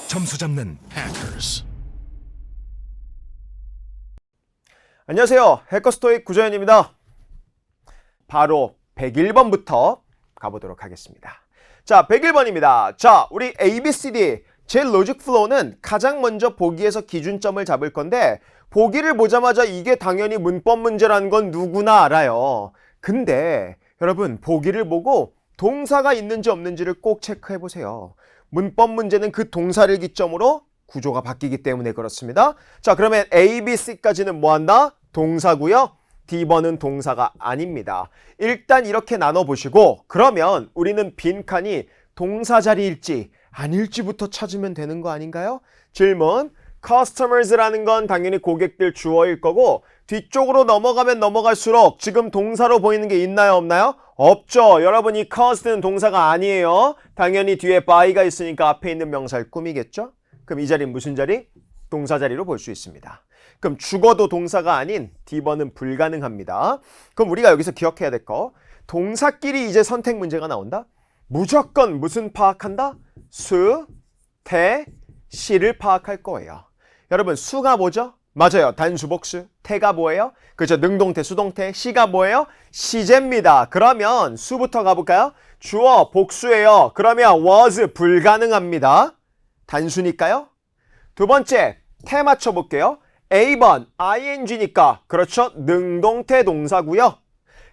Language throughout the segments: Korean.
점수 잡는 Hackers. 안녕하세요. 해커스토익 구조현입니다. 바로 101번부터 가보도록 하겠습니다. 자, 101번입니다. 자, 우리 ABCD 제 로직 플로우는 가장 먼저 보기에서 기준점을 잡을 건데 보기를 보자마자 이게 당연히 문법 문제라는 건 누구나 알아요. 근데 여러분 보기를 보고 동사가 있는지 없는지를 꼭 체크해 보세요. 문법 문제는 그 동사를 기점으로 구조가 바뀌기 때문에 그렇습니다. 자, 그러면 A, B, C까지는 뭐한다? 동사고요. D번은 동사가 아닙니다. 일단 이렇게 나눠보시고 그러면 우리는 빈칸이 동사 자리일지 아닐지부터 찾으면 되는 거 아닌가요? 질문. customers라는 건 당연히 고객들 주어일 거고 뒤쪽으로 넘어가면 넘어갈수록 지금 동사로 보이는 게 있나요? 없나요? 없죠. 여러분 이 cause는 동사가 아니에요. 당연히 뒤에 by가 있으니까 앞에 있는 명사를 꾸미겠죠? 그럼 이 자리는 무슨 자리? 동사 자리로 볼 수 있습니다. 그럼 죽어도 동사가 아닌 D번은 불가능합니다. 그럼 우리가 여기서 기억해야 될 거 동사끼리 이제 선택 문제가 나온다? 무조건 무슨 파악한다? 수, 태, 시를 파악할 거예요. 여러분 수가 뭐죠? 맞아요. 단수, 복수. 태가 뭐예요? 그렇죠. 능동태, 수동태. 시가 뭐예요? 시제입니다. 그러면 수부터 가볼까요? 주어, 복수예요. 그러면 was 불가능합니다. 단수니까요. 두 번째, 태 맞춰볼게요. A번, ing니까 그렇죠. 능동태 동사고요.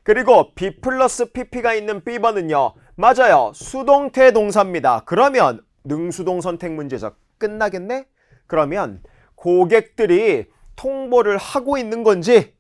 그리고 B 플러스 PP가 있는 B번은요. 맞아요. 수동태 동사입니다. 그러면 능수동 선택 문제에서 끝나겠네? 그러면 고객들이 통보를 하고 있는 건지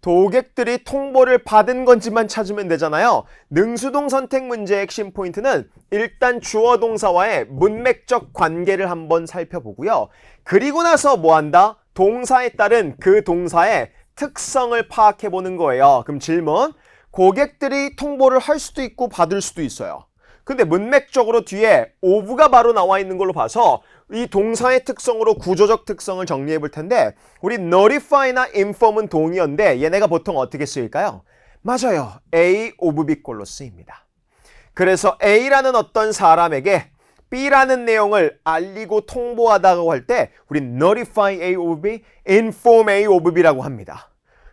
고객들이 통보를 받은 건지만 찾으면 되잖아요. 능수동 선택 문제의 핵심 포인트는 일단 주어 동사와의 문맥적 관계를 한번 살펴보고요. 그리고 나서 뭐 한다? 동사에 따른 그 동사의 특성을 파악해 보는 거예요. 그럼 질문. 고객들이 통보를 할 수도 있고 받을 수도 있어요. 근데 문맥적으로 뒤에 of가 바로 나와 있는 걸로 봐서 이 동사의 특성으로 구조적 특성을 정리해 볼 텐데 우리 notify나 inform은 동의어인데 얘네가 보통 어떻게 쓰일까요? 맞아요. A of B 꼴로 쓰입니다. 그래서 A라는 어떤 사람에게 B라는 내용을 알리고 통보하다고 할 때 우리 notify A of B, inform A of B라고 합니다.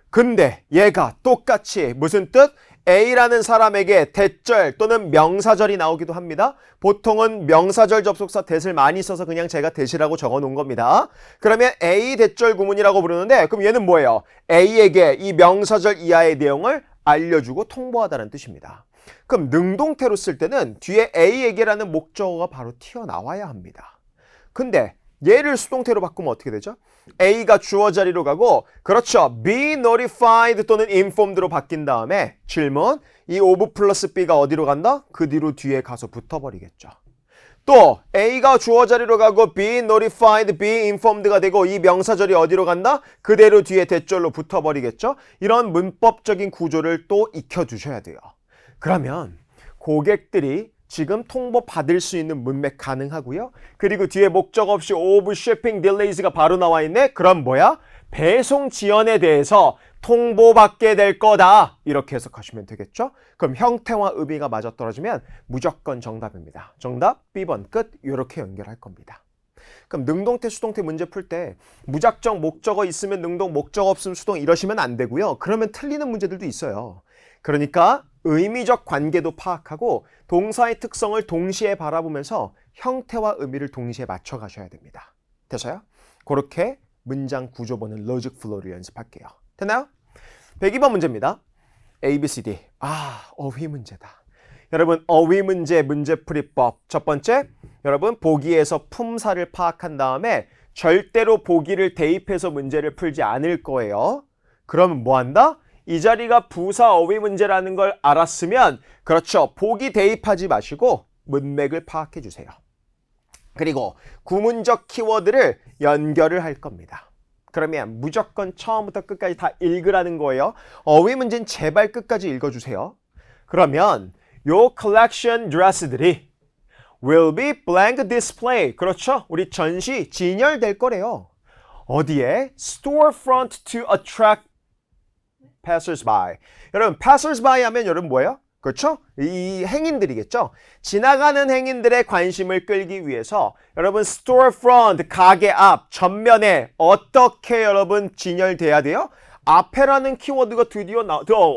근데 얘가 똑같이 무슨 뜻? A라는 사람에게 대절 또는 명사절이 나오기도 합니다. 보통은 명사절 접속사 that을 많이 써서 그냥 제가 that이라고 적어 놓은 겁니다. 그러면 A 대절 구문이라고 부르는데 그럼 얘는 뭐예요? A에게 이 명사절 이하의 내용을 알려주고 통보하다는 뜻입니다. 그럼 능동태로 쓸 때는 뒤에 A에게라는 목적어가 바로 튀어나와야 합니다. 근데 얘를 수동태로 바꾸면 어떻게 되죠? A가 주어 자리로 가고 그렇죠. be notified 또는 informed로 바뀐 다음에 질문. 이 of 플러스 B가 어디로 간다? 그 뒤로 뒤에 가서 붙어버리겠죠. 또 A가 주어 자리로 가고 be notified, be informed가 되고 이 명사절이 어디로 간다? 그대로 뒤에 대절로 붙어버리겠죠. 이런 문법적인 구조를 또 익혀두셔야 돼요. 그러면 고객들이 지금 통보 받을 수 있는 문맥 가능하고요. 그리고 뒤에 목적 없이 of shipping delays가 바로 나와 있네. 그럼 뭐야? 배송 지연에 대해서 통보받게 될 거다. 이렇게 해석하시면 되겠죠? 그럼 형태와 의미가 맞아떨어지면 무조건 정답입니다. 정답 B번 끝. 이렇게 연결할 겁니다. 그럼 능동태, 수동태 문제 풀 때 무작정 목적어 있으면 능동, 목적어 없으면 수동 이러시면 안 되고요. 그러면 틀리는 문제들도 있어요. 그러니까 의미적 관계도 파악하고 동사의 특성을 동시에 바라보면서 형태와 의미를 동시에 맞춰 가셔야 됩니다. 돼서요? 그렇게 문장 구조 보는 로직 플로우를 연습할게요. 됐나요? 102번 문제입니다. A, B, C, D. 어휘 문제다. 여러분, 어휘 문제, 문제풀이법. 첫 번째, 여러분 보기에서 품사를 파악한 다음에 절대로 보기를 대입해서 문제를 풀지 않을 거예요. 그러면 뭐 한다? 이 자리가 부사 어휘 문제라는 걸 알았으면 그렇죠. 보기 대입하지 마시고 문맥을 파악해 주세요. 그리고 구문적 키워드를 연결을 할 겁니다. 그러면 무조건 처음부터 끝까지 다 읽으라는 거예요. 어휘 문제는 제발 끝까지 읽어주세요. 그러면 요 collection dress들이 will be blank display. 그렇죠. 우리 전시 진열될 거래요. 어디에? storefront to attract passersby. 여러분 passersby 하면 여러분 뭐예요? 그렇죠? 이 행인들이겠죠. 지나가는 행인들의 관심을 끌기 위해서 여러분 storefront, 가게 앞, 전면에 어떻게 여러분 진열돼야 돼요? 앞에라는 키워드가 드디어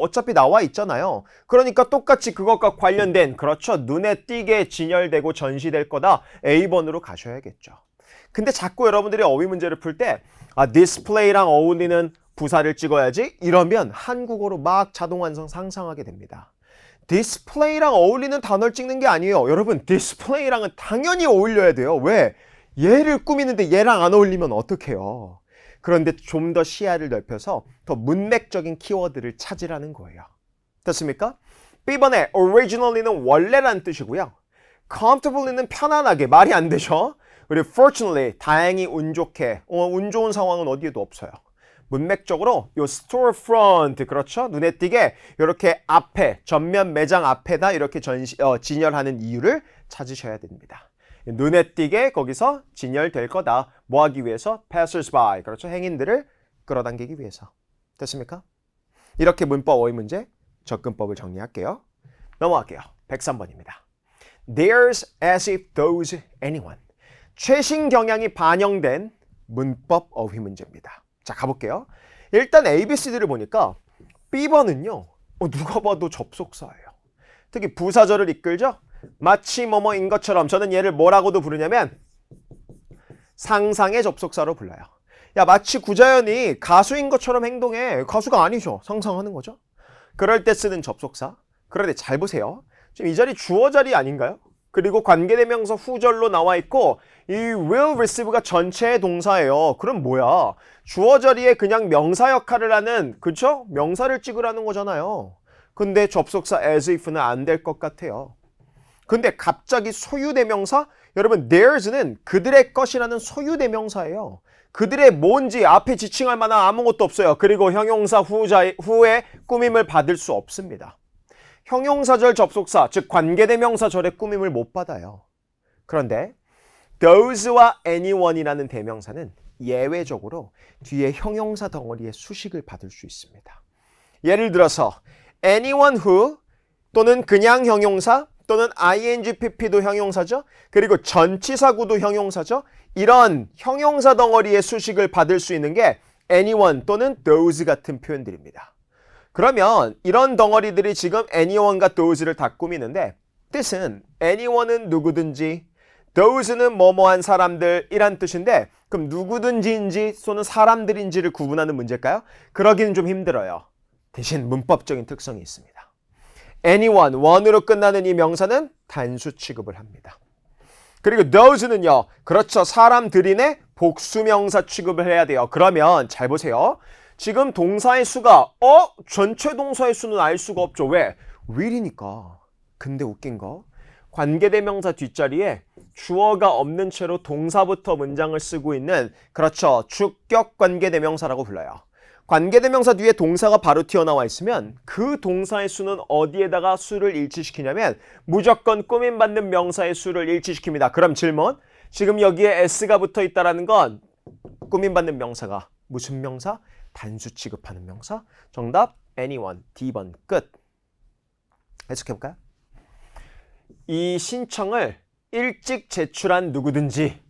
어차피 나와 있잖아요. 그러니까 똑같이 그것과 관련된 그렇죠. 눈에 띄게 진열되고 전시될 거다. A번으로 가셔야겠죠. 근데 자꾸 여러분들이 어휘 문제를 풀 때 디스플레이랑 어울리는 부사를 찍어야지 이러면 한국어로 막 자동 완성 상상하게 됩니다. 디스플레이랑 어울리는 단어를 찍는 게 아니에요. 여러분 디스플레이랑은 당연히 어울려야 돼요. 왜? 얘를 꾸미는데 얘랑 안 어울리면 어떡해요. 그런데 좀 더 시야를 넓혀서 더 문맥적인 키워드를 찾으라는 거예요. 됐습니까? B번에 originally는 원래란 뜻이고요. comfortably는 편안하게, 말이 안 되죠. 그리고 fortunately, 다행히 운 좋게, 운 좋은 상황은 어디에도 없어요. 문맥적으로 요 storefront, 그렇죠? 눈에 띄게 이렇게 앞에, 전면 매장 앞에다 이렇게 진열하는 이유를 찾으셔야 됩니다. 눈에 띄게 거기서 진열될 거다. 뭐 하기 위해서? passers-by, 그렇죠? 행인들을 끌어당기기 위해서. 됐습니까? 이렇게 문법 어휘 문제, 접근법을 정리할게요. 넘어갈게요. 103번입니다. There's as if those anyone. 최신 경향이 반영된 문법 어휘 문제입니다. 자, 가볼게요. 일단 ABCD를 보니까 B번은요. 누가 봐도 접속사예요. 특히 부사절을 이끌죠. 마치 뭐뭐인 것처럼 저는 얘를 뭐라고도 부르냐면 상상의 접속사로 불러요. 야, 마치 구자연이 가수인 것처럼 행동해. 가수가 아니죠. 상상하는 거죠. 그럴 때 쓰는 접속사. 그런데 잘 보세요. 지금 이 자리 주어 자리 아닌가요? 그리고 관계대명사 후절로 나와 있고 이 will receive가 전체의 동사예요. 그럼 뭐야? 주어 자리에 그냥 명사 역할을 하는, 그쵸? 명사를 찍으라는 거잖아요. 근데 접속사 as if는 안 될 것 같아요. 근데 갑자기 소유대명사? 여러분 theirs는 그들의 것이라는 소유대명사예요. 그들의 뭔지 앞에 지칭할 만한 아무것도 없어요. 그리고 형용사 후에 꾸밈을 받을 수 없습니다. 형용사절 접속사, 즉 관계대명사절의 꾸밈을 못 받아요. 그런데 those와 anyone이라는 대명사는 예외적으로 뒤에 형용사 덩어리의 수식을 받을 수 있습니다. 예를 들어서 anyone who 또는 그냥 형용사 또는 ing, pp도 형용사죠. 그리고 전치사구도 형용사죠. 이런 형용사 덩어리의 수식을 받을 수 있는 게 anyone 또는 those 같은 표현들입니다. 그러면 이런 덩어리들이 지금 anyone과 those를 다 꾸미는데 뜻은 anyone은 누구든지 those는 뭐뭐한 사람들 이란 뜻인데 그럼 누구든지인지 또는 사람들인지를 구분하는 문제일까요? 그러기는 좀 힘들어요. 대신 문법적인 특성이 있습니다. anyone, one으로 끝나는 이 명사는 단수 취급을 합니다. 그리고 those는요. 그렇죠. 사람들이네 복수명사 취급을 해야 돼요. 그러면 잘 보세요. 지금 동사의 수가 전체 동사의 수는 알 수가 없죠. 왜? will이니까. 근데 웃긴 거 관계대명사 뒷자리에 주어가 없는 채로 동사부터 문장을 쓰고 있는 그렇죠. 주격 관계대명사라고 불러요. 관계대명사 뒤에 동사가 바로 튀어나와 있으면 그 동사의 수는 어디에다가 수를 일치시키냐면 무조건 꾸밈받는 명사의 수를 일치시킵니다. 그럼 질문, 지금 여기에 s가 붙어 있다는 건 꾸밈받는 명사가 무슨 명사? 단수 취급하는 명사? 정답 anyone, D번 끝. 해석해볼까요? 이 신청을 일찍 제출한 누구든지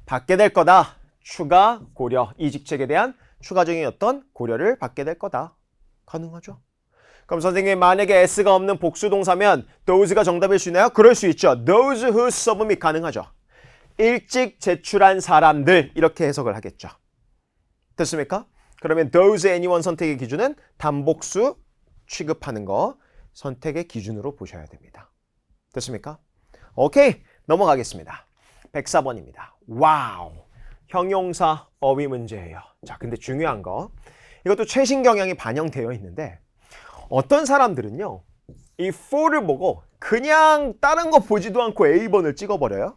받게 될 거다. 추가 고려, 이 직책에 대한 추가적인 어떤 고려를 받게 될 거다. 가능하죠? 그럼 선생님 만약에 s가 없는 복수동사면 those가 정답일 수 있나요? 그럴 수 있죠. those who submit 가능하죠. 일찍 제출한 사람들 이렇게 해석을 하겠죠. 됐습니까? 그러면 those anyone 선택의 기준은 단복수 취급하는 거 선택의 기준으로 보셔야 됩니다. 됐습니까? 오케이, 넘어가겠습니다. 104번입니다. 와우, 형용사 어휘 문제예요. 자, 근데 중요한 거 이것도 최신 경향이 반영되어 있는데 어떤 사람들은요 이 for를 보고 그냥 다른 거 보지도 않고 A번을 찍어버려요.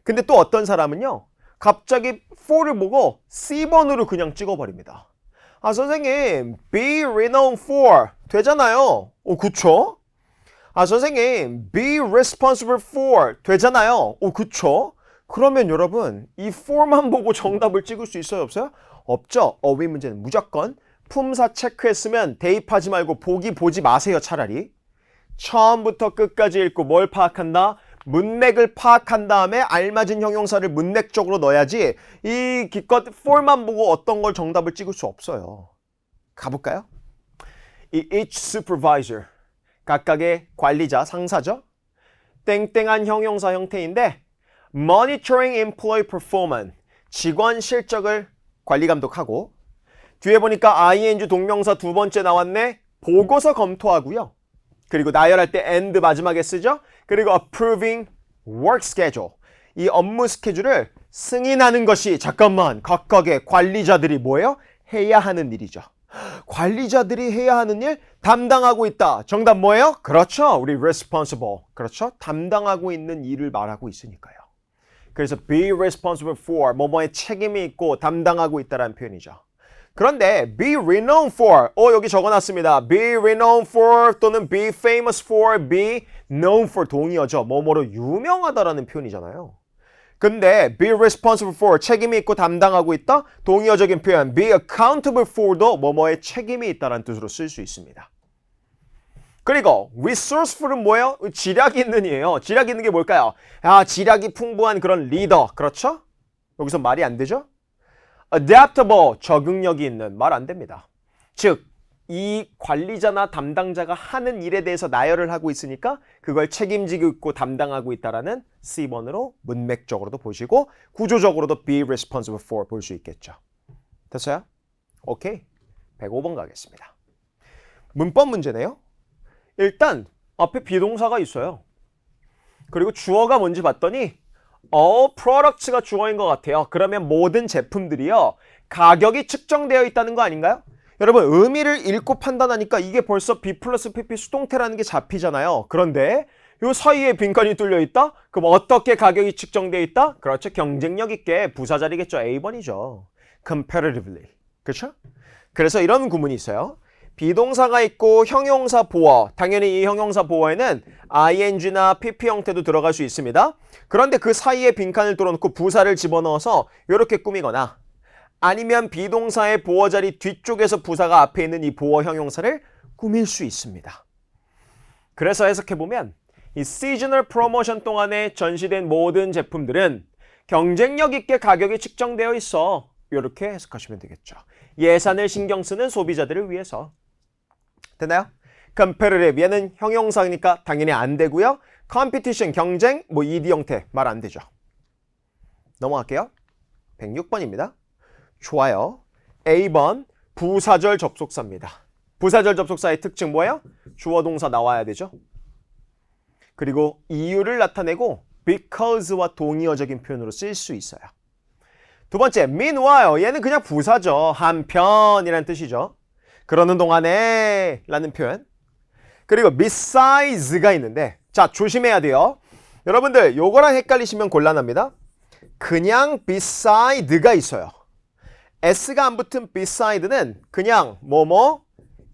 근데 또 어떤 사람은요 갑자기 for를 보고 C번으로 그냥 찍어버립니다. 아, 선생님 be renowned for 되잖아요. 그쵸? 아, 선생님 be responsible for 되잖아요. 그쵸? 그러면 여러분 이 for만 보고 정답을 찍을 수 있어요, 없어요? 없죠. 어휘 문제는 무조건 품사 체크했으면 대입하지 말고 보지 마세요, 차라리. 처음부터 끝까지 읽고 뭘 파악한다? 문맥을 파악한 다음에 알맞은 형용사를 문맥적으로 넣어야지 이 기껏 for만 보고 어떤 걸 정답을 찍을 수 없어요. 가볼까요? 이 each supervisor, 각각의 관리자, 상사죠? 땡땡한 형용사 형태인데 monitoring employee performance, 직원 실적을 관리 감독하고 뒤에 보니까 ing 동명사 두 번째 나왔네. 보고서 검토하고요. 그리고 나열할 때 and 마지막에 쓰죠. 그리고 approving work schedule, 이 업무 스케줄을 승인하는 것이 잠깐만 각각의 관리자들이 뭐예요? 해야 하는 일이죠. 관리자들이 해야 하는 일 담당하고 있다. 정답 뭐예요? 그렇죠. 우리 responsible. 그렇죠. 담당하고 있는 일을 말하고 있으니까요. 그래서 be responsible for, 뭐뭐에 책임이 있고 담당하고 있다라는 표현이죠. 그런데 be renowned for, 여기 적어놨습니다. be renowned for 또는 be famous for, be known for 동의어죠. 뭐뭐로 유명하다라는 표현이잖아요. 근데 be responsible for, 책임이 있고 담당하고 있다. 동의어적인 표현 be accountable for도 뭐뭐에 책임이 있다라는 뜻으로 쓸 수 있습니다. 그리고 resourceful은 뭐예요? 지략 있는이에요. 지략 있는 게 뭘까요? 지략이 풍부한 그런 리더. 그렇죠? 여기서 말이 안 되죠? adaptable, 적응력이 있는, 말 안 됩니다. 즉, 이 관리자나 담당자가 하는 일에 대해서 나열을 하고 있으니까 그걸 책임지고 있고 담당하고 있다라는 C번으로 문맥적으로도 보시고 구조적으로도 be responsible for 볼 수 있겠죠. 됐어요? 오케이. 105번 가겠습니다. 문법 문제네요. 일단 앞에 비동사가 있어요. 그리고 주어가 뭔지 봤더니 products가 주어인 것 같아요. 그러면 모든 제품들이요. 가격이 측정되어 있다는 거 아닌가요? 여러분 의미를 읽고 판단하니까 이게 벌써 B 플러스 PP 수동태라는 게 잡히잖아요. 그런데 이 사이에 빈칸이 뚫려 있다? 그럼 어떻게 가격이 측정되어 있다? 그렇죠. 경쟁력 있게 부사 자리겠죠. A번이죠. comparatively. 그렇죠? 그래서 이런 구문이 있어요. 비동사가 있고 형용사 보어, 당연히 이 형용사 보어에는 ing나 pp 형태도 들어갈 수 있습니다. 그런데 그 사이에 빈칸을 뚫어놓고 부사를 집어넣어서 이렇게 꾸미거나 아니면 비동사의 보어 자리 뒤쪽에서 부사가 앞에 있는 이 보어 형용사를 꾸밀 수 있습니다. 그래서 해석해보면 이 시즈널 프로모션 동안에 전시된 모든 제품들은 경쟁력 있게 가격이 측정되어 있어. 이렇게 해석하시면 되겠죠. 예산을 신경 쓰는 소비자들을 위해서. 됐나요? competitive, 얘는 형용사니까 당연히 안 되고요. competition, 경쟁, ed 형태 말 안 되죠. 넘어갈게요. 106번입니다. 좋아요. A번 부사절 접속사입니다. 부사절 접속사의 특징 뭐예요? 주어 동사 나와야 되죠. 그리고 이유를 나타내고 because와 동의어적인 표현으로 쓸 수 있어요. 두 번째, meanwhile, 얘는 그냥 부사죠. 한편이라는 뜻이죠. 그러는 동안에 라는 표현. 그리고 besides가 있는데 자 조심해야 돼요. 여러분들 요거랑 헷갈리시면 곤란합니다. 그냥 beside가 있어요. S가 안 붙은 beside는 그냥 뭐뭐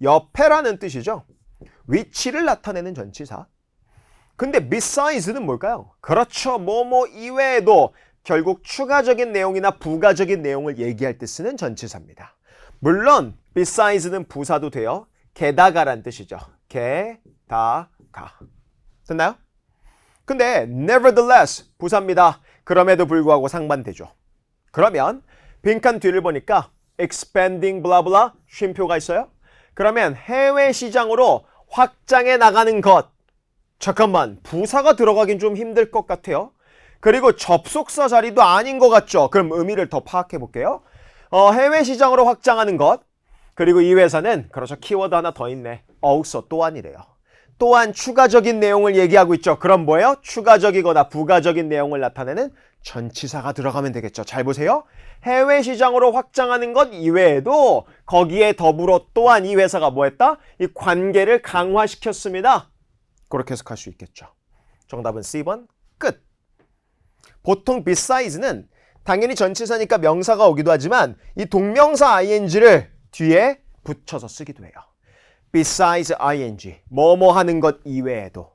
옆에라는 뜻이죠. 위치를 나타내는 전치사. 근데 besides는 뭘까요? 그렇죠. 뭐뭐 이외에도 결국 추가적인 내용이나 부가적인 내용을 얘기할 때 쓰는 전치사입니다. 물론 besides는 부사도 돼요. 게다가란 뜻이죠. 게다가. 됐나요? 근데 nevertheless 부사입니다. 그럼에도 불구하고 상반되죠. 그러면 빈칸 뒤를 보니까 expanding 블라블라 쉼표가 있어요. 그러면 해외 시장으로 확장해 나가는 것. 잠깐만 부사가 들어가긴 좀 힘들 것 같아요. 그리고 접속사 자리도 아닌 것 같죠. 그럼 의미를 더 파악해 볼게요. 해외 시장으로 확장하는 것. 그리고 이 회사는 그렇죠. 키워드 하나 더 있네. also 또한이래요. 또한 추가적인 내용을 얘기하고 있죠. 그럼 뭐예요? 추가적이거나 부가적인 내용을 나타내는 전치사가 들어가면 되겠죠. 잘 보세요. 해외 시장으로 확장하는 것 이외에도 거기에 더불어 또한 이 회사가 뭐 했다? 이 관계를 강화시켰습니다. 그렇게 해석할 수 있겠죠. 정답은 C번 끝. 보통 besides는 당연히 전치사니까 명사가 오기도 하지만 이 동명사 ing를 뒤에 붙여서 쓰기도 해요. besides ing, 뭐뭐 하는 것 이외에도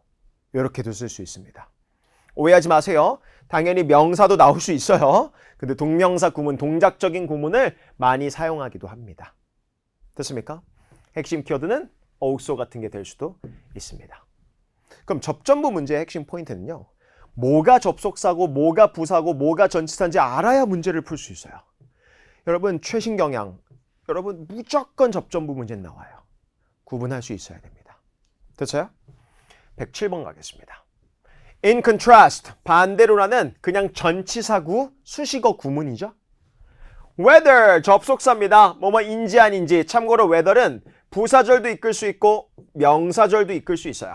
이렇게도 쓸 수 있습니다. 오해하지 마세요. 당연히 명사도 나올 수 있어요. 근데 동명사 구문, 동작적인 구문을 많이 사용하기도 합니다. 됐습니까? 핵심 키워드는 also 같은 게 될 수도 있습니다. 그럼 접전부 문제의 핵심 포인트는요. 뭐가 접속사고 뭐가 부사고 뭐가 전치사인지 알아야 문제를 풀 수 있어요. 여러분 최신 경향 여러분 무조건 접전부 문제는 나와요. 구분할 수 있어야 됩니다. 됐어요? 107번 가겠습니다. In contrast, 반대로라는 그냥 전치사구 수식어 구문이죠. whether 접속사입니다. 뭐뭐인지 아닌지. 참고로 whether는 부사절도 이끌 수 있고 명사절도 이끌 수 있어요.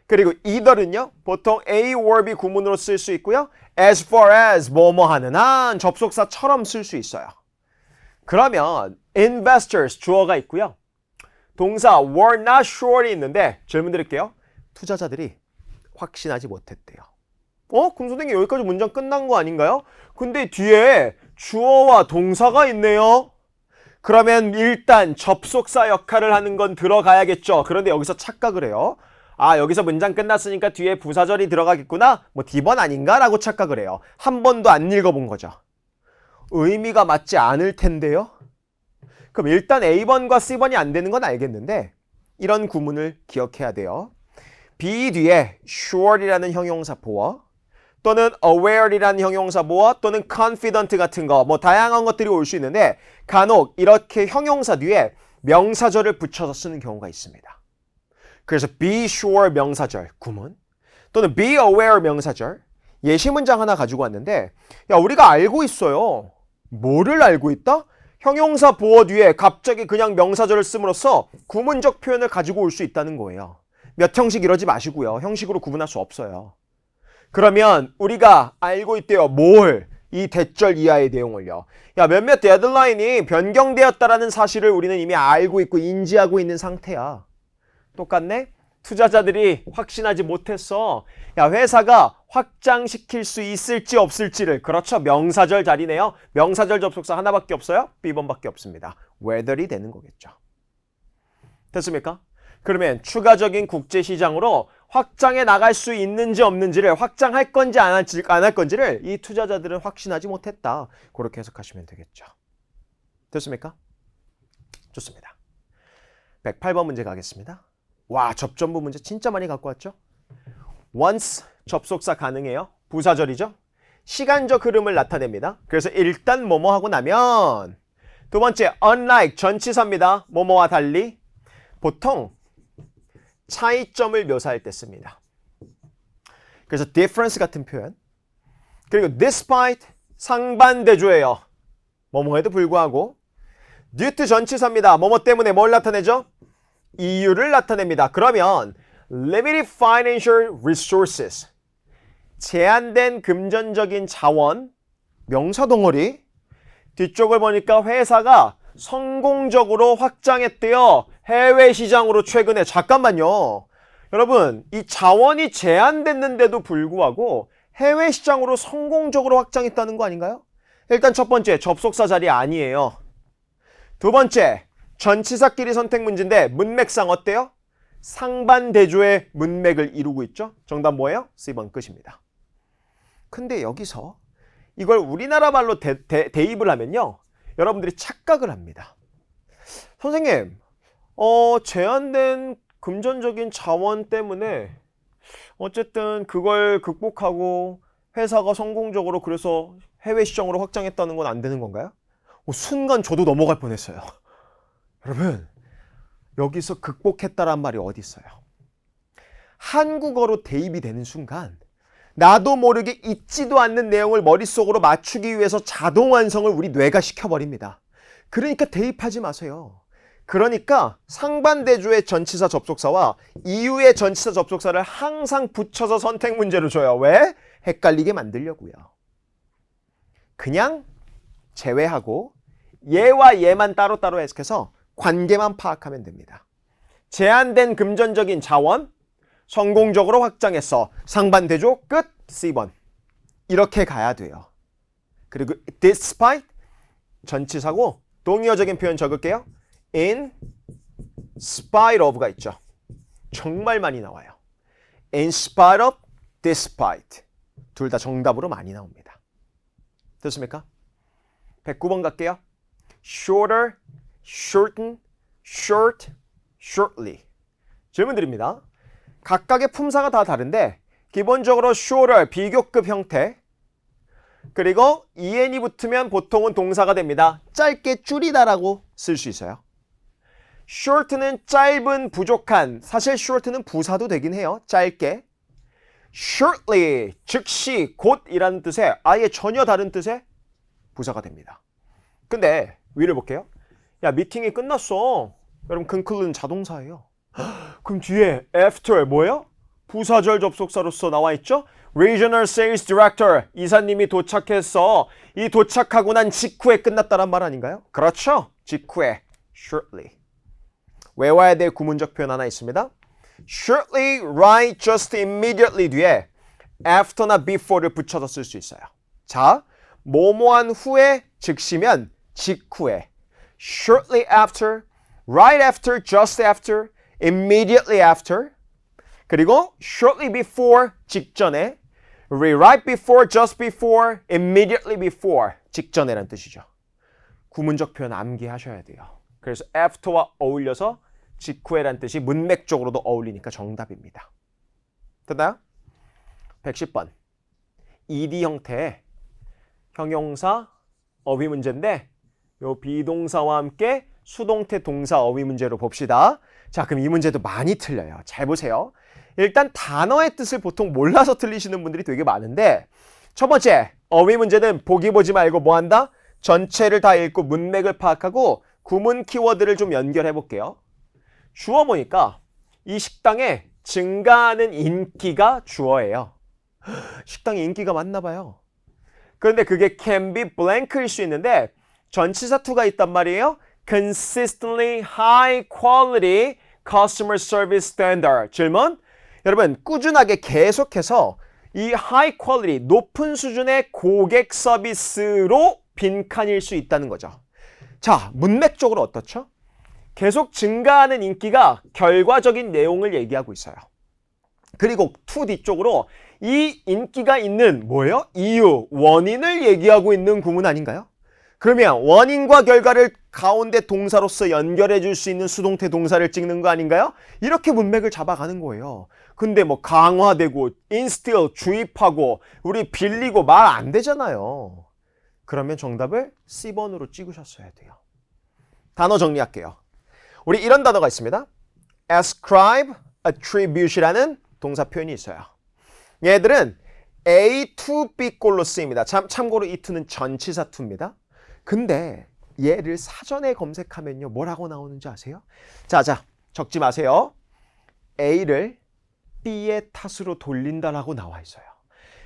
그리고 either는요. 보통 A or B 구문으로 쓸 수 있고요. as far as 뭐뭐 하는 한 접속사처럼 쓸 수 있어요. 그러면 investors 주어가 있고요. 동사 were not sure이 있는데 질문 드릴게요. 투자자들이 확신하지 못했대요. 그럼 선생님 여기까지 문장 끝난 거 아닌가요? 근데 뒤에 주어와 동사가 있네요. 그러면 일단 접속사 역할을 하는 건 들어가야겠죠. 그런데 여기서 착각을 해요. 아, 여기서 문장 끝났으니까 뒤에 부사절이 들어가겠구나? 뭐 D번 아닌가? 라고 착각을 해요. 한 번도 안 읽어본 거죠. 의미가 맞지 않을 텐데요. 그럼 일단 A번과 C번이 안 되는 건 알겠는데 이런 구문을 기억해야 돼요. be 뒤에 sure이라는 형용사 보어 또는 aware이라는 형용사 보어 또는 confident 같은 거 뭐 다양한 것들이 올 수 있는데 간혹 이렇게 형용사 뒤에 명사절을 붙여서 쓰는 경우가 있습니다. 그래서 be sure 명사절 구문 또는 be aware 명사절 예시 문장 하나 가지고 왔는데 야 우리가 알고 있어요. 뭐를 알고 있다? 형용사 보어 뒤에 갑자기 그냥 명사절을 씀으로써 구문적 표현을 가지고 올 수 있다는 거예요. 몇 형식 이러지 마시고요. 형식으로 구분할 수 없어요. 그러면 우리가 알고 있대요. 뭘? 이 대절 이하의 내용을요. 야 몇몇 데드라인이 변경되었다라는 사실을 우리는 이미 알고 있고 인지하고 있는 상태야. 똑같네? 투자자들이 확신하지 못했어. 야 회사가 확장시킬 수 있을지 없을지를 그렇죠. 명사절 자리네요. 명사절 접속사 하나밖에 없어요. B번밖에 없습니다. whether이 되는 거겠죠. 됐습니까? 그러면 추가적인 국제시장으로 확장해 나갈 수 있는지 없는지를 확장할 건지 안 할 건지를 이 투자자들은 확신하지 못했다. 그렇게 해석하시면 되겠죠. 됐습니까? 좋습니다. 108번 문제 가겠습니다. 와, 접전부 문제 진짜 많이 갖고 왔죠? once 접속사 가능해요. 부사절이죠. 시간적 흐름을 나타냅니다. 그래서 일단 뭐뭐 하고 나면 두 번째 unlike 전치사입니다. 뭐뭐와 달리 보통 차이점을 묘사할 때 씁니다. 그래서 difference 같은 표현 그리고 despite 상반대조예요. 뭐뭐에도 불구하고 due to 전치사입니다. 뭐뭐 때문에 뭘 나타내죠? 이유를 나타냅니다. 그러면 limited financial resources 제한된 금전적인 자원 명사 덩어리 뒤쪽을 보니까 회사가 성공적으로 확장했대요. 해외 시장으로 최근에 잠깐만요. 여러분 이 자원이 제한됐는데도 불구하고 해외 시장으로 성공적으로 확장했다는 거 아닌가요? 일단 첫 번째 접속사 자리 아니에요. 두 번째 전치사끼리 선택 문제인데 문맥상 어때요? 상반대조의 문맥을 이루고 있죠. 정답 뭐예요? C번 끝입니다. 근데 여기서 이걸 우리나라 말로 대입을 하면요. 여러분들이 착각을 합니다. 선생님, 제한된 금전적인 자원 때문에 어쨌든 그걸 극복하고 회사가 성공적으로 그래서 해외 시장으로 확장했다는 건 안 되는 건가요? 순간 저도 넘어갈 뻔했어요. 여러분, 여기서 극복했다란 말이 어디 있어요? 한국어로 대입이 되는 순간 나도 모르게 잊지도 않는 내용을 머릿속으로 맞추기 위해서 자동 완성을 우리 뇌가 시켜버립니다. 그러니까 대입하지 마세요. 그러니까 상반대조의 전치사 접속사와 이유의 전치사 접속사를 항상 붙여서 선택 문제로 줘요. 왜? 헷갈리게 만들려고요. 그냥 제외하고 얘와 얘만 따로따로 해석해서 관계만 파악하면 됩니다. 제한된 금전적인 자원 성공적으로 확장했어. 상반대조 끝 C번. 이렇게 가야 돼요. 그리고 despite 전치사고 동의어적인 표현 적을게요. in spite of가 있죠. 정말 많이 나와요. in spite of, despite. 둘 다 정답으로 많이 나옵니다. 됐습니까? 109번 갈게요. shorter, shorten, short, shortly. 질문 드립니다. 각각의 품사가 다 다른데 기본적으로 shorter, 비교급 형태. 그리고 en이 붙으면 보통은 동사가 됩니다. 짧게 줄이다라고 쓸 수 있어요. short는 짧은, 부족한. 사실 short는 부사도 되긴 해요. 짧게. shortly, 즉시, 곧이라는 뜻의 아예 전혀 다른 뜻의 부사가 됩니다. 근데 위를 볼게요. 야, 미팅이 끝났어. 여러분 conclude는 자동사예요. 그럼 뒤에 after 뭐예요? 부사절 접속사로서 나와 있죠? Regional Sales Director, 이사님이 도착했어. 이 도착하고 난 직후에 끝났다란 말 아닌가요? 그렇죠. 직후에 shortly. 외워야 될 구문적 표현 하나 있습니다. Shortly, right, just immediately 뒤에 after나 before를 붙여서 쓸 수 있어요. 자, 뭐뭐한 후에 즉시면 직후에 shortly after, right after, just after, immediately after, 그리고 shortly before, 직전에, right before, just before, immediately before, 직전에란 뜻이죠. 구문적 표현 암기하셔야 돼요. 그래서 after와 어울려서 직후에란 뜻이 문맥적으로도 어울리니까 정답입니다. 됐나요? 110번. ed 형태의 형용사 어휘 문제인데 요 비동사와 함께 수동태 동사 어휘 문제로 봅시다. 자, 그럼 이 문제도 많이 틀려요. 잘 보세요. 일단 단어의 뜻을 보통 몰라서 틀리시는 분들이 되게 많은데 첫 번째 어휘 문제는 보기 보지 말고 뭐 한다? 전체를 다 읽고 문맥을 파악하고 구문 키워드를 좀 연결해 볼게요. 주어 보니까 이 식당에 증가하는 인기가 주어예요. 식당에 인기가 많나 봐요. 그런데 그게 can be blank일 수 있는데 전치사 to가 있단 말이에요. consistently high quality customer service standard. 질문? 여러분 꾸준하게 계속해서 이 high quality 높은 수준의 고객 서비스로 빈칸일 수 있다는 거죠. 자, 문맥적으로 어떻죠? 계속 증가하는 인기가 결과적인 내용을 얘기하고 있어요. 그리고 to 뒤쪽으로 이 인기가 있는 뭐예요? 이유, 원인을 얘기하고 있는 구문 아닌가요? 그러면 원인과 결과를 가운데 동사로서 연결해 줄 수 있는 수동태 동사를 찍는 거 아닌가요? 이렇게 문맥을 잡아가는 거예요. 근데 뭐 강화되고 instill, 주입하고 우리 빌리고 말 안 되잖아요. 그러면 정답을 C번으로 찍으셨어야 돼요. 단어 정리할게요. 우리 이런 단어가 있습니다. ascribe, attribute이라는 동사 표현이 있어요. 얘들은 A to B 꼴로 쓰입니다. 참고로 이 to는 전치사 to입니다. 근데 얘를 사전에 검색하면요. 뭐라고 나오는지 아세요? 자, 적지 마세요. A를 B의 탓으로 돌린다라고 나와 있어요.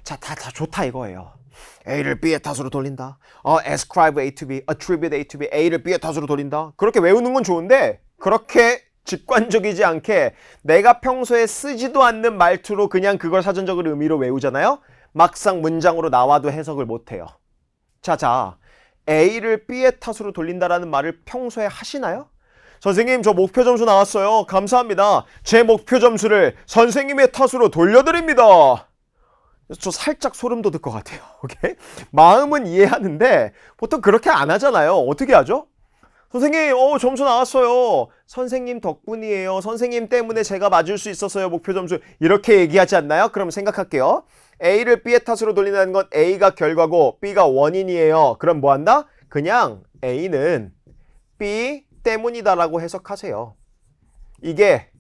자, 다 좋다 이거예요. A를 B의 탓으로 돌린다. ascribe A to B, attribute A to B, A를 B의 탓으로 돌린다. 그렇게 외우는 건 좋은데 그렇게 직관적이지 않게 내가 평소에 쓰지도 않는 말투로 그냥 그걸 사전적으로 의미로 외우잖아요. 막상 문장으로 나와도 해석을 못해요. 자, A를 B의 탓으로 돌린다라는 말을 평소에 하시나요? 선생님, 저 목표 점수 나왔어요. 감사합니다. 제 목표 점수를 선생님의 탓으로 돌려드립니다. 저 살짝 소름 돋을 것 같아요. 오케이? 마음은 이해하는데 보통 그렇게 안 하잖아요. 어떻게 하죠? 선생님, 점수 나왔어요. 선생님 덕분이에요. 선생님 때문에 제가 맞을 수 있었어요. 목표 점수. 이렇게 얘기하지 않나요? 그럼 생각할게요. A를 B의 탓으로 돌린다는 건 A가 결과고 B가 원인이에요. 그럼 뭐 한다? 그냥 A는 B 때문이다라고 해석하세요. 이게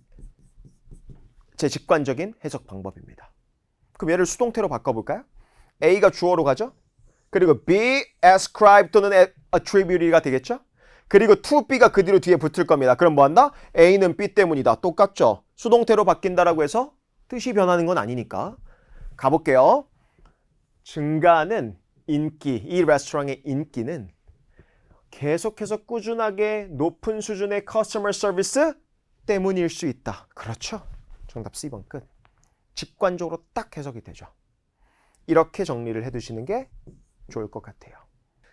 제 직관적인 해석 방법입니다. 그럼 얘를 수동태로 바꿔볼까요? A가 주어로 가죠? 그리고 B, ascribe 또는 attribute가 되겠죠? 그리고 to B가 그 뒤로 뒤에 붙을 겁니다. 그럼 뭐 한다? A는 B 때문이다. 똑같죠? 수동태로 바뀐다라고 해서 뜻이 변하는 건 아니니까. 가볼게요. 증가하는 인기, 이 레스토랑의 인기는 계속해서 꾸준하게 높은 수준의 커스터머 서비스 때문일 수 있다. 그렇죠? 정답 C번 끝. 직관적으로 딱 해석이 되죠. 이렇게 정리를 해두시는 게 좋을 것 같아요.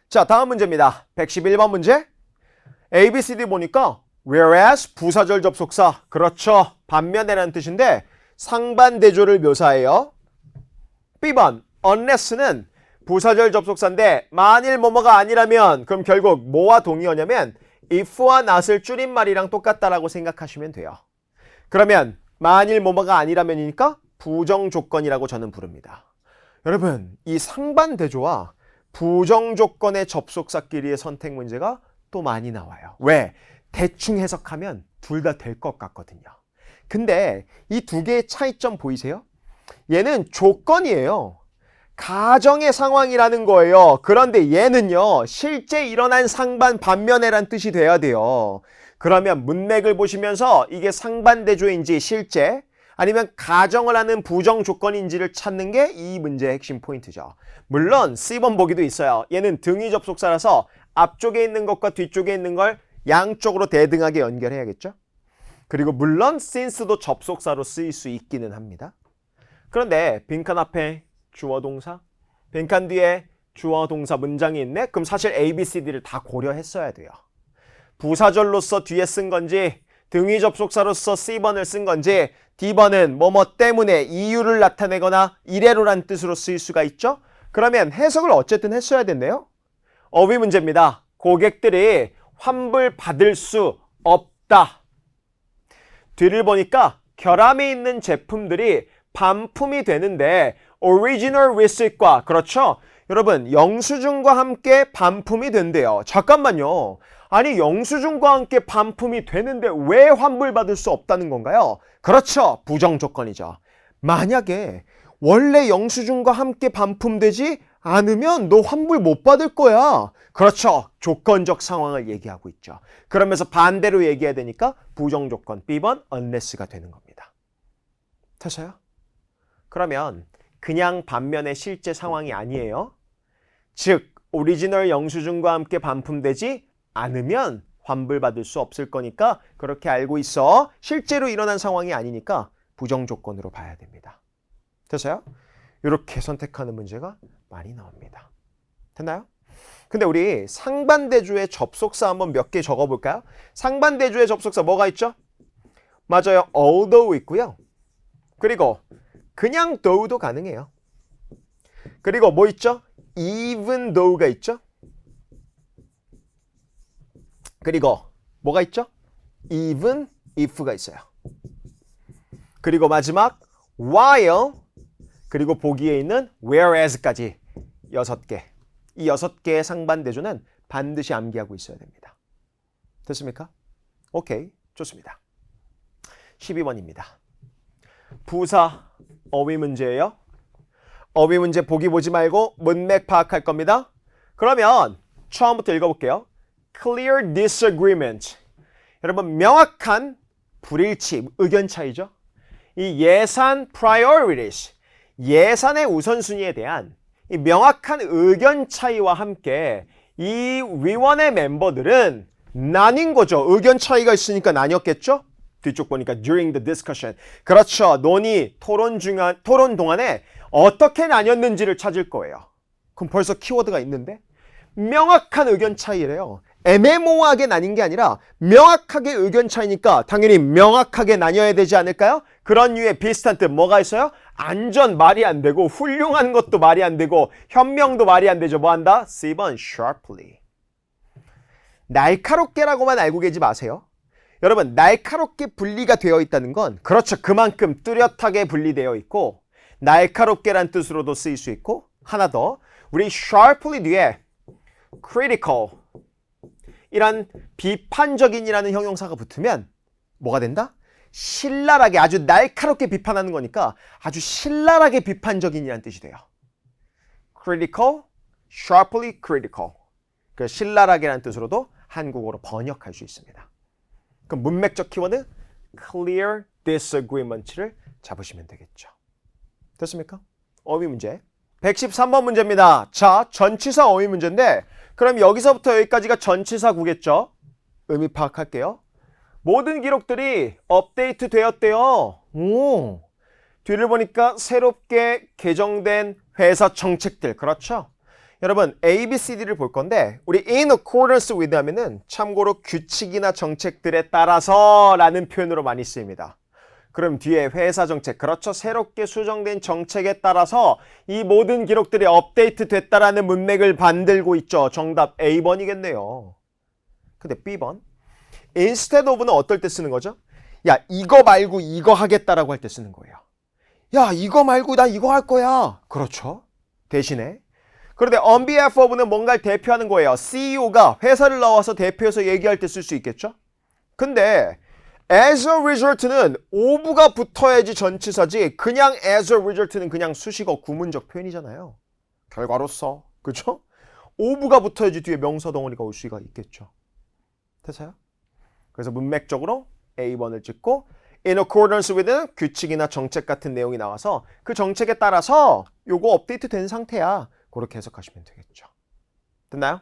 자, 다음 문제입니다. 111번 문제. A, B, C, D 보니까 whereas 부사절 접속사. 그렇죠. 반면에라는 뜻인데 상반대조를 묘사해요. B번 unless는 부사절 접속사인데 만일 뭐뭐가 아니라면 그럼 결국 뭐와 동의어냐면 if와 not을 줄임말이랑 똑같다라고 생각하시면 돼요. 그러면 만일 뭐뭐가 아니라면이니까 부정조건이라고 저는 부릅니다. 여러분, 이 상반대조와 부정조건의 접속사끼리의 선택 문제가 또 많이 나와요. 왜? 대충 해석하면 둘 다 될 것 같거든요. 근데 이 두 개의 차이점 보이세요? 얘는 조건이에요. 가정의 상황이라는 거예요. 그런데 얘는요, 실제 일어난 상반 반면에란 뜻이 돼야 돼요. 그러면 문맥을 보시면서 이게 상반대조인지 실제 아니면 가정을 하는 부정 조건인지를 찾는 게 이 문제의 핵심 포인트죠. 물론 C번 보기도 있어요. 얘는 등위 접속사라서 앞쪽에 있는 것과 뒤쪽에 있는 걸 양쪽으로 대등하게 연결해야겠죠. 그리고 물론 since도 접속사로 쓰일 수 있기는 합니다. 그런데 빈칸 앞에 주어 동사, 빈칸 뒤에 주어 동사 문장이 있네? 그럼 사실 A, B, C, D를 다 고려했어야 돼요. 부사절로서 뒤에 쓴 건지 등위 접속사로서 C번을 쓴 건지 D번은 뭐뭐 때문에 이유를 나타내거나 이래로란 뜻으로 쓰일 수가 있죠? 그러면 해석을 어쨌든 했어야 됐네요. 어휘 문제입니다. 고객들이 환불받을 수 없다. 뒤를 보니까 결함이 있는 제품들이 반품이 되는데 original receipt,과 그렇죠? 여러분 영수증과 함께 반품이 된대요. 잠깐만요. 아니 영수증과 함께 반품이 되는데 왜 환불받을 수 없다는 건가요? 그렇죠. 부정조건이죠. 만약에 원래 영수증과 함께 반품되지 않으면 너 환불 못 받을 거야. 그렇죠. 조건적 상황을 얘기하고 있죠. 그러면서 반대로 얘기해야 되니까 부정조건 B번 unless가 되는 겁니다. 됐어요? 그러면 그냥 반면의 실제 상황이 아니에요. 즉 오리지널 영수증과 함께 반품되지 않으면 환불받을 수 없을 거니까 그렇게 알고 있어. 실제로 일어난 상황이 아니니까 부정조건으로 봐야 됩니다. 됐어요? 이렇게 선택하는 문제가 많이 나옵니다. 됐나요? 근데 우리 상반대조의 접속사 한번 몇 개 적어볼까요? 상반대조의 접속사 뭐가 있죠? 맞아요. although 있고요. 그리고 그냥 though도 가능해요. 그리고 뭐 있죠? even though가 있죠? 그리고 뭐가 있죠? even if가 있어요. 그리고 마지막 while 그리고 보기에 있는 whereas까지 6개. 이 6개의 상반대조는 반드시 암기하고 있어야 됩니다. 됐습니까? 오케이, 좋습니다. 12번입니다. 부사 어휘 문제예요. 어휘 문제 보기 보지 말고 문맥 파악할 겁니다. 그러면 처음부터 읽어볼게요. Clear disagreement. 여러분 명확한 불일치, 의견 차이죠. 이 예산 priorities, 예산의 우선순위에 대한 이 명확한 의견 차이와 함께 이 위원회 멤버들은 나뉜 거죠. 의견 차이가 있으니까 나뉘었겠죠? 뒤쪽 보니까 during the discussion. 그렇죠. 논의, 토론 동안에 어떻게 나뉘었는지를 찾을 거예요. 그럼 벌써 키워드가 있는데? 명확한 의견 차이래요. 애매모호하게 나뉜 게 아니라 명확하게 의견 차이니까 당연히 명확하게 나뉘어야 되지 않을까요? 그런 류의 비슷한 뜻 뭐가 있어요? 안전 말이 안 되고 훌륭한 것도 말이 안 되고 현명도 말이 안 되죠. 뭐 한다? C번 sharply. 날카롭게라고만 알고 계지 마세요. 여러분 날카롭게 분리가 되어 있다는 건 그렇죠. 그만큼 뚜렷하게 분리되어 있고 날카롭게란 뜻으로도 쓰일 수 있고 하나 더 우리 sharply 뒤에 critical 이란 비판적인이라는 형용사가 붙으면 뭐가 된다? 신랄하게 아주 날카롭게 비판하는 거니까 아주 신랄하게 비판적인이라는 뜻이 돼요. critical, sharply critical. 그 신랄하게라는 뜻으로도 한국어로 번역할 수 있습니다. 그럼 문맥적 키워드 clear disagreement를 잡으시면 되겠죠. 됐습니까? 어휘 문제. 113번 문제입니다. 자, 전치사 어휘 문제인데 그럼 여기서부터 여기까지가 전치사구겠죠? 의미 파악할게요. 모든 기록들이 업데이트 되었대요. 오, 뒤를 보니까 새롭게 개정된 회사 정책들. 그렇죠? 여러분 A, B, C, D를 볼 건데 우리 in accordance with 하면은 참고로 규칙이나 정책들에 따라서 라는 표현으로 많이 쓰입니다. 그럼 뒤에 회사 정책, 그렇죠? 새롭게 수정된 정책에 따라서 이 모든 기록들이 업데이트 됐다라는 문맥을 만들고 있죠. 정답 A번이겠네요. 근데 B번. instead of는 어떨 때 쓰는 거죠? 야, 이거 말고 이거 하겠다라고 할 때 쓰는 거예요. 야, 이거 말고 나 이거 할 거야. 그렇죠. 대신에. 그런데 on behalf of는 뭔가를 대표하는 거예요. CEO가 회사를 나와서 대표해서 얘기할 때 쓸 수 있겠죠? 근데 as a result는 of가 붙어야지 전치사지 그냥 as a result는 그냥 수식어 구문적 표현이잖아요. 결과로서. 그렇죠? of가 붙어야지 뒤에 명사 덩어리가 올 수가 있겠죠. 됐어요? 그래서 문맥적으로 A번을 찍고 in accordance with는 규칙이나 정책 같은 내용이 나와서 그 정책에 따라서 요거 업데이트 된 상태야. 그렇게 해석하시면 되겠죠. 됐나요?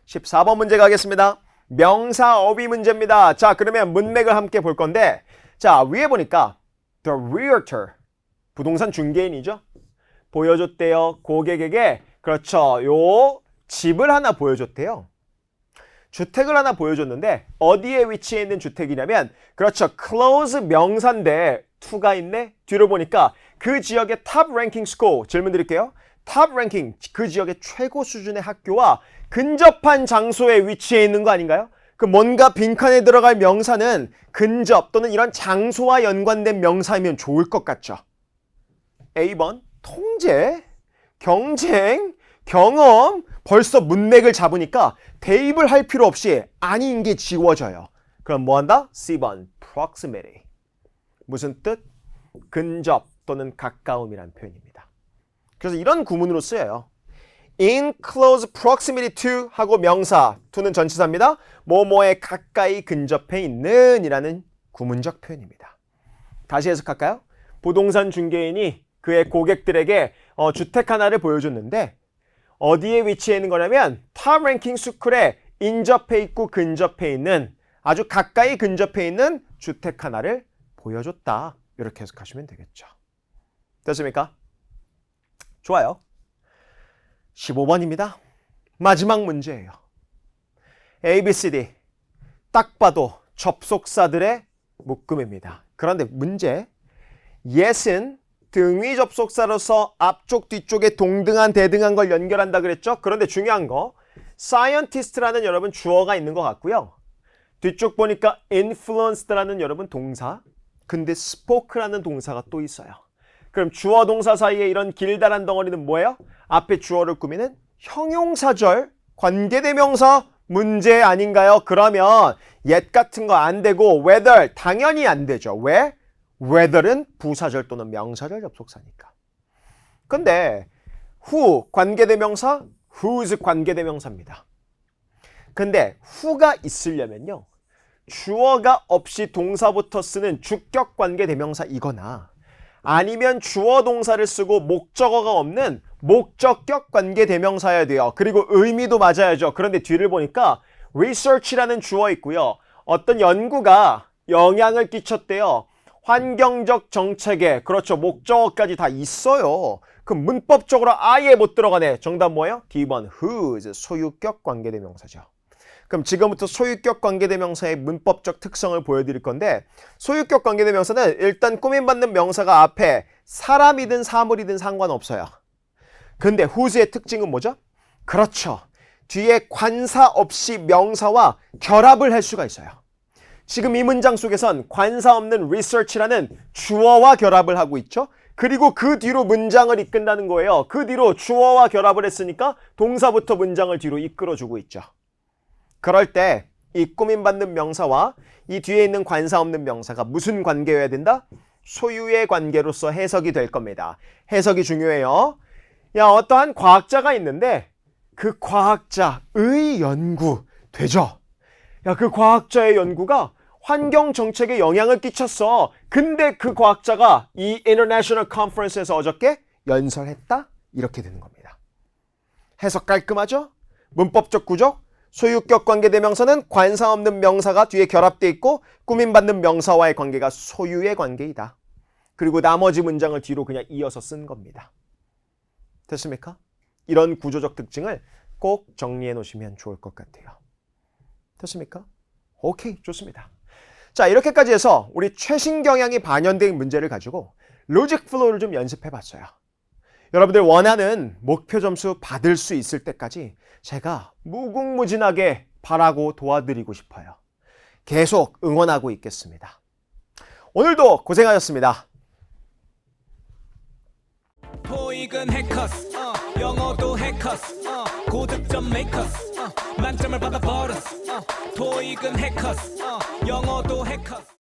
14번 문제 가겠습니다. 명사 어휘 문제입니다. 자, 그러면 문맥을 함께 볼 건데 자, 위에 보니까 the realtor 부동산 중개인이죠. 보여줬대요. 고객에게 그렇죠. 요 집을 하나 보여줬대요. 주택을 하나 보여줬는데 어디에 위치해 있는 주택이냐면 그렇죠. close 명사인데 to가 있네. 뒤로 보니까 그 지역의 top ranking school 질문 드릴게요. top ranking 그 지역의 최고 수준의 학교와 근접한 장소에 위치해 있는 거 아닌가요? 그 뭔가 빈칸에 들어갈 명사는 근접 또는 이런 장소와 연관된 명사이면 좋을 것 같죠. A번 통제, 경쟁, 경험 벌써 문맥을 잡으니까 대입을 할 필요 없이 아닌 게 지워져요. 그럼 뭐 한다? C번 proximity 무슨 뜻? 근접 또는 가까움이란 표현입니다. 그래서 이런 구문으로 쓰여요. In close proximity to 하고 명사 to는 전치사입니다. 뭐뭐에 가까이 근접해 있는 이라는 구문적 표현입니다. 다시 해석할까요? 부동산 중개인이 그의 고객들에게 주택 하나를 보여줬는데 어디에 위치해 있는 거냐면 top ranking 스쿨에 인접해 있고 근접해 있는 아주 가까이 근접해 있는 주택 하나를 보여줬다. 이렇게 해석하시면 되겠죠. 됐습니까? 좋아요. 15번입니다. 마지막 문제예요. ABCD 딱 봐도 접속사들의 묶음입니다. 그런데 문제 yes은 등위 접속사로서 앞쪽 뒤쪽에 동등한 대등한 걸 연결한다 그랬죠? 그런데 중요한 거 scientist라는 여러분 주어가 있는 것 같고요. 뒤쪽 보니까 influenced라는 여러분 동사 근데 spoke라는 동사가 또 있어요. 그럼 주어 동사 사이에 이런 길다란 덩어리는 뭐예요? 앞에 주어를 꾸미는 형용사절 관계대명사 문제 아닌가요? 그러면 yet 같은 거 안 되고 whether 당연히 안 되죠. 왜? whether는 부사절 또는 명사절 접속사니까. 근데 who 관계대명사, whose 관계대명사입니다. 근데 who가 있으려면요. 주어가 없이 동사부터 쓰는 주격 관계대명사이거나 아니면 주어 동사를 쓰고 목적어가 없는 목적격 관계대명사여야 돼요. 그리고 의미도 맞아야죠. 그런데 뒤를 보니까 research라는 주어 있고요. 어떤 연구가 영향을 끼쳤대요. 환경적 정책에 그렇죠. 목적어까지 다 있어요. 그럼 문법적으로 아예 못 들어가네. 정답 뭐예요? D번 whose 소유격 관계대명사죠. 그럼 지금부터 소유격 관계대명사의 문법적 특성을 보여드릴 건데 소유격 관계대명사는 일단 꾸밈받는 명사가 앞에 사람이든 사물이든 상관없어요. 근데 whose의 특징은 뭐죠? 그렇죠. 뒤에 관사 없이 명사와 결합을 할 수가 있어요. 지금 이 문장 속에선 관사 없는 research라는 주어와 결합을 하고 있죠. 그리고 그 뒤로 문장을 이끈다는 거예요. 그 뒤로 주어와 결합을 했으니까 동사부터 문장을 뒤로 이끌어주고 있죠. 그럴 때 이 꾸밈받는 명사와 이 뒤에 있는 관사 없는 명사가 무슨 관계여야 된다? 소유의 관계로서 해석이 될 겁니다. 해석이 중요해요. 야, 어떠한 과학자가 있는데 그 과학자의 연구 되죠? 야, 그 과학자의 연구가 환경 정책에 영향을 끼쳤어. 근데 그 과학자가 이 International Conference에서 어저께 연설했다? 이렇게 되는 겁니다. 해석 깔끔하죠? 문법적 구조? 소유격 관계대명사는 관사 없는 명사가 뒤에 결합되어 있고 꾸밈받는 명사와의 관계가 소유의 관계이다. 그리고 나머지 문장을 뒤로 그냥 이어서 쓴 겁니다. 됐습니까? 이런 구조적 특징을 꼭 정리해 놓으시면 좋을 것 같아요. 됐습니까? 오케이, 좋습니다. 자, 이렇게까지 해서 우리 최신 경향이 반영된 문제를 가지고 로직 플로우를 좀 연습해 봤어요. 여러분들 원하는 목표 점수 받을 수 있을 때까지 제가 무궁무진하게 바라고 도와드리고 싶어요. 계속 응원하고 있겠습니다. 오늘도 고생하셨습니다. 토익은 해커스 영어도 해커스 고득점 메이커스 만점을 받아버렸어 토익은 해커스 영어도 해커스